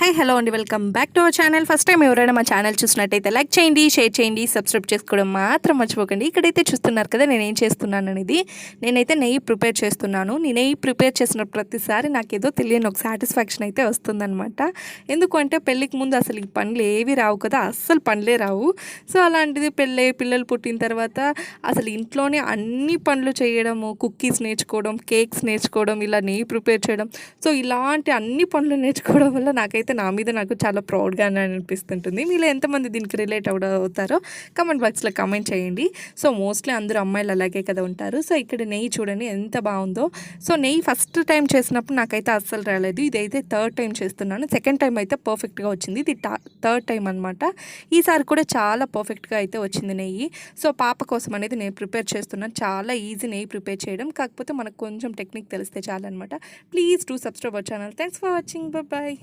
Hi hello అండి, welcome back to our channel. First time ఎవరైనా మా ఛానల్ చూసినట్టయితే లైక్ చేయండి, షేర్ చేయండి, సబ్స్క్రైబ్ చేసుకోవడం మాత్రం మర్చిపోకండి. ఇక్కడైతే చూస్తున్నారు కదా నేను ఏం చేస్తున్నాను అనేది. నేనైతే నెయ్యి ప్రిపేర్ చేస్తున్నాను. నెయ్యి ప్రిపేర్ చేసిన ప్రతిసారి నాకేదో తెలియని ఒక సాటిస్ఫాక్షన్ అయితే వస్తుందన్నమాట. ఎందుకంటే పెళ్ళికి ముందు అసలు ఈ పనులు ఏవి రావు కదా, అస్సలు పనులే రావు. సో అలాంటిది పిల్లలు పుట్టిన తర్వాత అసలు ఇంట్లోనే అన్ని పనులు చేయడము, కుక్కీస్ నేర్చుకోవడం, కేక్స్ నేర్చుకోవడం, ఇలా నెయ్యి ప్రిపేర్ చేయడం. సో ఇలాంటి అన్ని పనులు నేర్చుకోవడం వల్ల నాకైతే నాకు చాలా ప్రౌడ్గానే అనిపిస్తుంటుంది. మీలో ఎంతమంది దీనికి రిలేట్ అవుతారో కామెంట్ బాక్స్లో కామెంట్ చేయండి. సో మోస్ట్లీ అందరూ అమ్మాయిలు అలాగే కదా ఉంటారు. సో ఇక్కడ నెయ్యి చూడండి ఎంత బాగుందో. సో నెయ్యి ఫస్ట్ టైం చేసినప్పుడు నాకైతే అస్సలు రాలేదు. ఇదైతే థర్డ్ టైం చేస్తున్నాను. సెకండ్ టైం అయితే పర్ఫెక్ట్గా వచ్చింది. ఇది థర్డ్ టైం అనమాట. ఈసారి కూడా చాలా పర్ఫెక్ట్గా అయితే వచ్చింది నెయ్యి. సో పాప కోసం అనేది నేను ప్రిపేర్ చేస్తున్నాను. చాలా ఈజీ నెయ్యి ప్రిపేర్ చేయడం, కాకపోతే మనకు కొంచెం టెక్నిక్ తెలిస్తే చాలన్నమాట. Please do subscribe our channel. Thanks for watching. Bye.